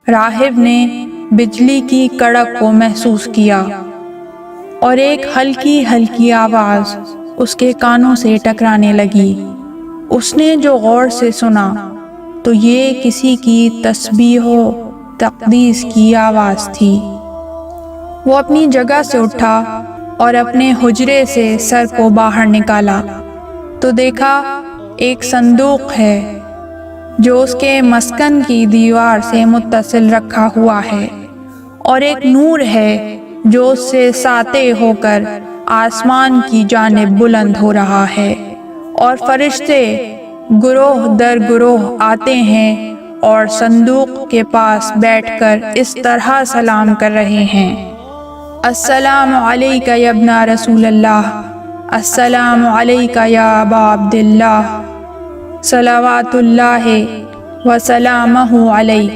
राहिब ने बिजली की कड़क को महसूस किया और एक हल्की हल्की आवाज उसके कानों से टकराने लगी। उसने जो गौर से सुना तो ये किसी की तस्बीह तक़दीस की आवाज़ थी। वो अपनी जगह से उठा और अपने हुजरे से सर को बाहर निकाला तो देखा एक संदूक है जो उसके मस्कन की दीवार से मुत्तसिल रखा हुआ है, और एक नूर है जो उससे साते होकर आसमान की जानिब बुलंद हो रहा है, और फरिश्ते गुरोह दर गुरोह आते हैं और संदूक के पास बैठकर इस तरह सलाम कर रहे हैं, अस्सलामु अलैका या इब्ना रसूलल्लाह, अस्सलामु अलैका या अबा अब्दिल्लाह, सलावतुल्लाहि व सलामुहु अलैक।